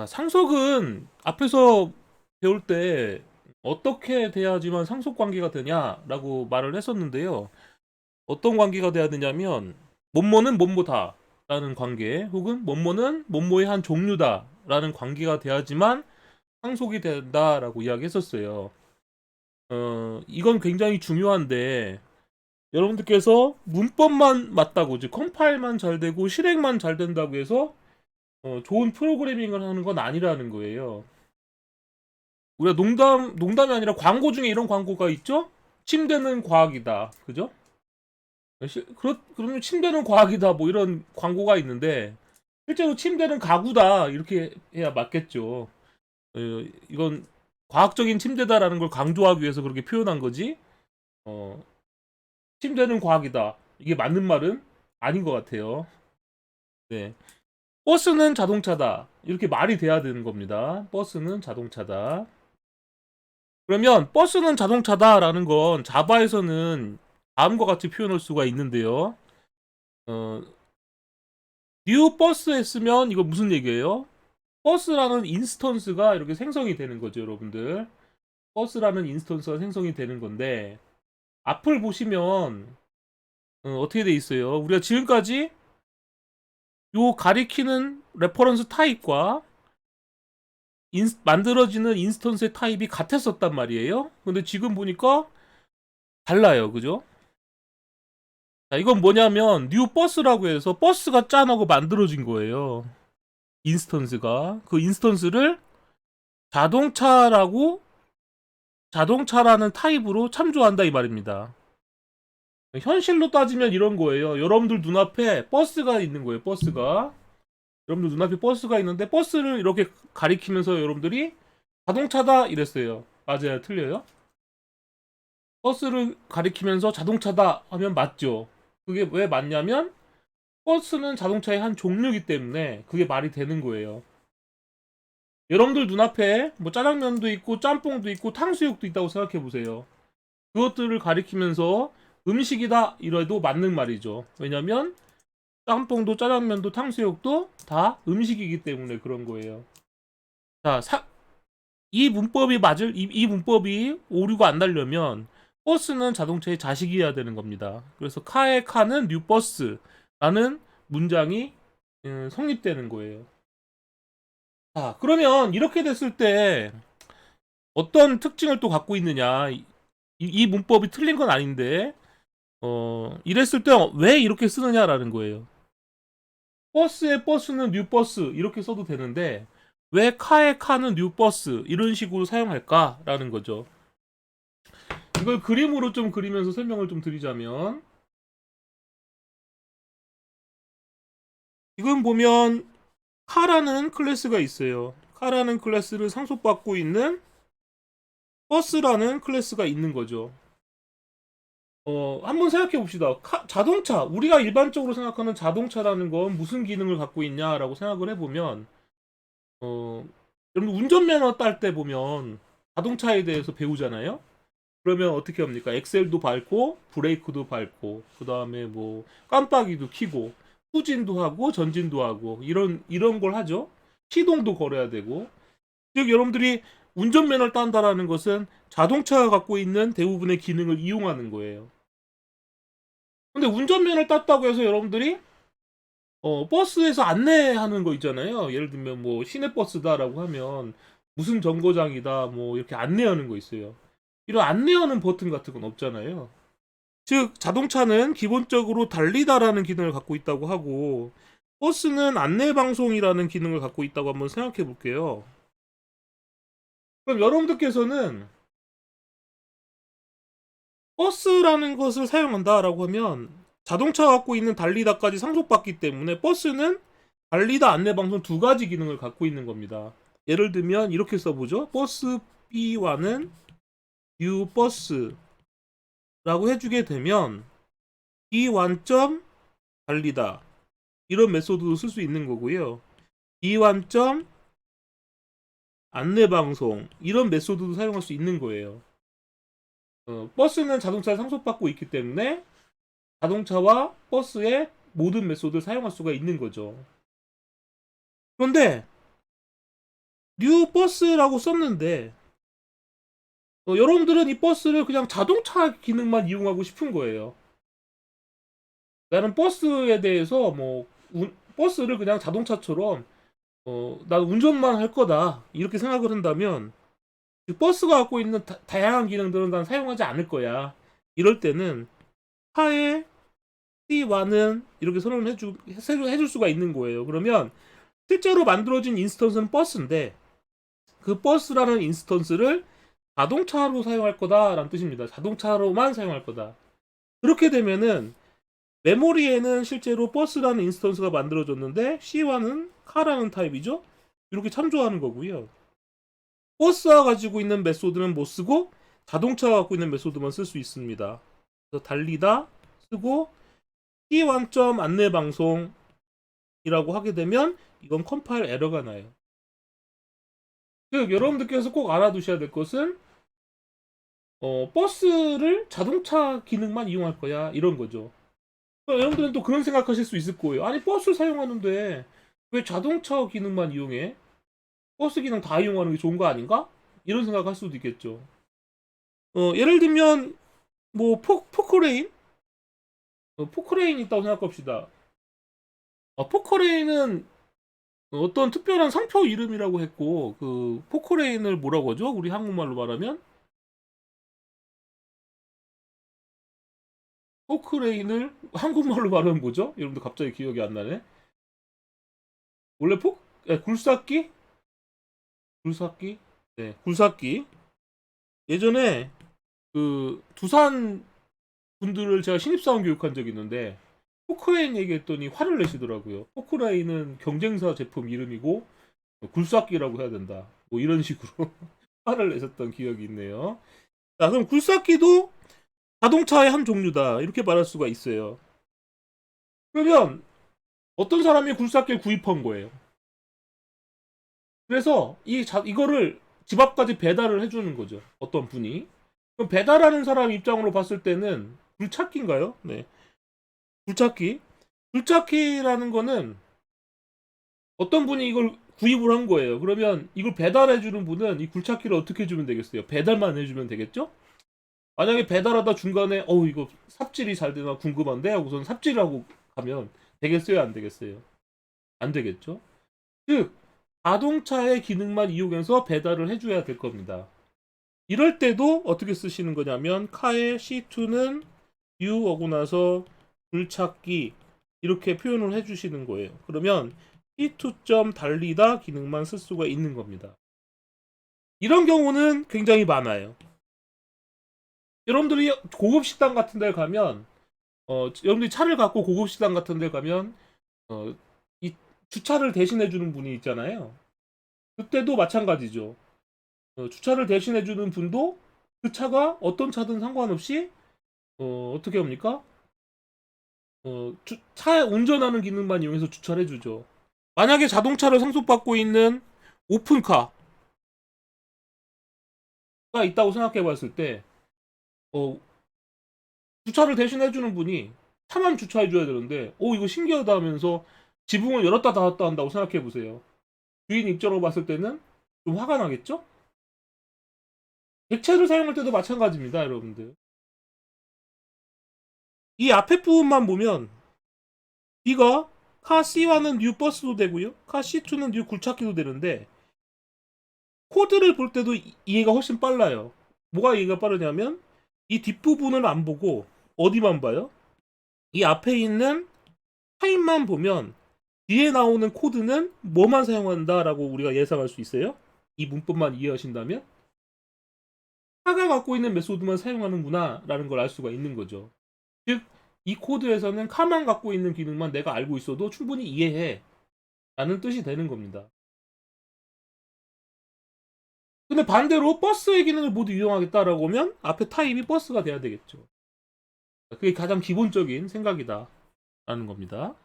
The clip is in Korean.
상속은 앞에서 배울 때 어떻게 돼야지만 상속 관계가 되냐라고 말을 했었는데요. 어떤 관계가 돼야 되냐면 뭐뭐는 뭐뭐다라는 관계 혹은 뭐뭐는 뭐뭐의 한 종류다라는 관계가 돼야지만 상속이 된다라고 이야기했었어요. 이건 굉장히 중요한데 여러분들께서 문법만 맞다고 즉 컴파일만 잘 되고 실행만 잘 된다고 해서 좋은 프로그래밍을 하는 건 아니라는 거예요. 우리가 농담이 아니라 광고 중에 이런 광고가 있죠? 침대는 과학이다. 그죠? 그러면 침대는 과학이다. 뭐 이런 광고가 있는데, 실제로 침대는 가구다. 이렇게 해야 맞겠죠. 어, 이건 과학적인 침대다라는 걸 강조하기 위해서 그렇게 표현한 거지. 어, 침대는 과학이다. 이게 맞는 말은 아닌 것 같아요. 네. 버스는 자동차다. 이렇게 말이 돼야 되는 겁니다. 버스는 자동차다. 그러면 버스는 자동차다라는 건 자바에서는 다음과 같이 표현할 수가 있는데요. 어, new 버스 했으면 이거 무슨 얘기예요? 버스라는 인스턴스가 이렇게 생성이 되는 거죠, 여러분들. 버스라는 인스턴스가 생성이 되는 건데 앞을 보시면 떻게 돼 있어요? 우리가 지금까지 요 가리키는 레퍼런스 타입과 만들어지는 인스턴스의 타입이 같았었단 말이에요. 근데 지금 보니까 달라요, 그죠? 자, 이건 뭐냐면 뉴 버스라고 해서 버스가 짠하고 만들어진 거예요. 인스턴스가 그 인스턴스를 자동차라고 자동차라는 타입으로 참조한다 이 말입니다. 현실로 따지면 이런 거예요. 여러분들 눈앞에 버스가 있는 거예요. 버스가 여러분들 눈앞에 버스가 있는데 버스를 이렇게 가리키면서 여러분들이 자동차다 이랬어요. 맞아요? 틀려요? 버스를 가리키면서 자동차다 하면 맞죠. 그게 왜 맞냐면 버스는 자동차의 한 종류이기 때문에 그게 말이 되는 거예요. 여러분들 눈앞에 뭐 짜장면도 있고 짬뽕도 있고 탕수육도 있다고 생각해 보세요. 그것들을 가리키면서 음식이다 이래도 맞는 말이죠. 왜냐면 짬뽕도 짜장면도 탕수육도 다 음식이기 때문에 그런 거예요. 자, 이 문법이 이 문법이 오류가 안 나려면 버스는 자동차의 자식이어야 되는 겁니다. 그래서 카의 카는 뉴 버스라는 문장이 성립되는 거예요. 자, 그러면 이렇게 됐을 때 어떤 특징을 또 갖고 있느냐? 이 문법이 틀린 건 아닌데, 이랬을 때 왜 이렇게 쓰느냐라는 거예요. 버스의 버스는 뉴 버스 이렇게 써도 되는데 왜 카의 카는 뉴 버스 이런 식으로 사용할까라는 거죠. 이걸 그림으로 좀 그리면서 설명을 좀 드리자면 지금 보면 카라는 클래스가 있어요. 카라는 클래스를 상속받고 있는 버스라는 클래스가 있는 거죠. 한번 생각해 봅시다. 자동차, 우리가 일반적으로 생각하는 자동차라는 건 무슨 기능을 갖고 있냐라고 생각을 해보면, 어, 여러분 운전면허 딸 때 보면 자동차에 대해서 배우잖아요? 그러면 어떻게 합니까? 엑셀도 밟고, 브레이크도 밟고, 그 다음에 뭐, 깜빡이도 켜고, 후진도 하고, 전진도 하고, 이런 걸 하죠? 시동도 걸어야 되고. 즉, 여러분들이 운전면허를 딴다라는 것은 자동차가 갖고 있는 대부분의 기능을 이용하는 거예요. 근데 운전면허를 땄다고 해서 여러분들이 버스에서 안내하는 거 있잖아요. 예를 들면 뭐 시내버스다라고 하면 무슨 정거장이다 뭐 이렇게 안내하는 거 있어요. 이런 안내하는 버튼 같은 건 없잖아요. 즉 자동차는 기본적으로 달리다라는 기능을 갖고 있다고 하고 버스는 안내방송이라는 기능을 갖고 있다고 한번 생각해 볼게요. 그럼 여러분들께서는 버스라는 것을 사용한다라고 하면 자동차가 갖고 있는 달리다까지 상속받기 때문에 버스는 달리다 안내방송 두 가지 기능을 갖고 있는 겁니다. 예를 들면 이렇게 써보죠. 버스 B와는 뉴 버스라고 해주게 되면 B 완점 달리다 이런 메소드도 쓸 수 있는 거고요. B 완점 안내방송 이런 메소드도 사용할 수 있는 거예요. 버스는 자동차를 상속받고 있기 때문에 자동차와 버스의 모든 메소드를 사용할 수가 있는 거죠. 그런데 뉴 버스라고 썼는데 여러분들은 이 버스를 그냥 자동차 기능만 이용하고 싶은 거예요. 나는 버스에 대해서 버스를 그냥 자동차처럼 난 운전만 할 거다 이렇게 생각을 한다면 그 버스가 갖고 있는 다양한 기능들은 난 사용하지 않을 거야. 이럴 때는 차에 C와는 이렇게 선언을 해줄 수가 있는 거예요. 그러면 실제로 만들어진 인스턴스는 버스인데 그 버스라는 인스턴스를 자동차로 사용할 거다라는 뜻입니다. 자동차로만 사용할 거다. 그렇게 되면은 메모리에는 실제로 버스라는 인스턴스가 만들어졌는데 C와는 카라는 타입이죠. 이렇게 참조하는 거고요. 버스가 가지고 있는 메소드는 못 쓰고 자동차가 갖고 있는 메소드만 쓸 수 있습니다. 그래서 달리다 쓰고 C1점 안내 방송이라고 하게 되면 이건 컴파일 에러가 나요. 즉 여러분들께서 꼭 알아두셔야 될 것은 버스를 자동차 기능만 이용할 거야 이런 거죠. 여러분들은 또 그런 생각하실 수 있을 거예요. 아니 버스 사용하는데 왜 자동차 기능만 이용해? 버스 기능 다 이용하는 게 좋은 거 아닌가? 이런 생각할 수도 있겠죠. 예를 들면 뭐 포크레인? 포크레인 있다고 생각합시다. 포크레인은 어떤 특별한 상표 이름이라고 했고 그 포크레인을 뭐라고 하죠? 우리 한국말로 말하면 포크레인을 한국말로 말하면 뭐죠? 여러분들 갑자기 기억이 안 나네. 원래 굴삭기? 굴삭기? 네, 굴삭기. 예전에 그 두산 분들을 제가 신입사원 교육한 적이 있는데 포크레인 얘기했더니 화를 내시더라고요. 포크레인은 경쟁사 제품 이름이고 굴삭기라고 해야 된다. 뭐 이런 식으로 화를 내셨던 기억이 있네요. 자, 그럼 굴삭기도 자동차의 한 종류다. 이렇게 말할 수가 있어요. 그러면 어떤 사람이 굴삭기를 구입한 거예요. 그래서 이거를 집 앞까지 배달을 해주는 거죠. 어떤 분이. 그럼 배달하는 사람 입장으로 봤을 때는 굴착기인가요? 네. 굴착기. 굴착기라는 거는 어떤 분이 이걸 구입을 한 거예요. 그러면 이걸 배달해주는 분은 이 굴착기를 어떻게 해주면 되겠어요? 배달만 해주면 되겠죠? 만약에 배달하다 중간에 이거 삽질이 잘 되나 궁금한데 하고선 삽질하고 가면 되겠어요? 안 되겠어요? 안 되겠죠? 즉 자동차의 기능만 이용해서 배달을 해줘야 될 겁니다. 이럴 때도 어떻게 쓰시는 거냐면 카의 C2는 U 오고 나서 굴착기 이렇게 표현을 해주시는 거예요. 그러면 C2점 달리다 기능만 쓸 수가 있는 겁니다. 이런 경우는 굉장히 많아요. 여러분들이 고급 식당 같은 데 가면 여러분들이 차를 갖고 고급 식당 같은 데 가면 이 주차를 대신해 주는 분이 있잖아요. 그때도 마찬가지죠. 주차를 대신해 주는 분도 그 차가 어떤 차든 상관없이 어떻게 합니까? 차에 운전하는 기능만 이용해서 주차를 해주죠. 만약에 자동차를 상속받고 있는 오픈카가 있다고 생각해 봤을 때 어, 주차를 대신 해주는 분이 차만 주차해줘야 되는데 이거 신기하다 하면서 지붕을 열었다 닫았다 한다고 생각해 보세요. 주인 입장으로 봤을 때는 좀 화가 나겠죠? 객체를 사용할 때도 마찬가지입니다, 여러분들. 이 앞에 부분만 보면 B가 카 C와는 뉴 버스도 되고요. 카 C2는 뉴 굴착기도 되는데 코드를 볼 때도 이해가 훨씬 빨라요. 뭐가 이해가 빠르냐면 이 뒷부분을 안 보고 어디만 봐요? 이 앞에 있는 타입만 보면 뒤에 나오는 코드는 뭐만 사용한다라고 우리가 예상할 수 있어요? 이 문법만 이해하신다면 차가 갖고 있는 메소드만 사용하는구나 라는 걸 알 수가 있는 거죠. 즉, 이 코드에서는 카만 갖고 있는 기능만 내가 알고 있어도 충분히 이해해 라는 뜻이 되는 겁니다. 근데 반대로 버스의 기능을 모두 이용하겠다라고 하면 앞에 타입이 버스가 돼야 되겠죠. 그게 가장 기본적인 생각이다 라는 겁니다.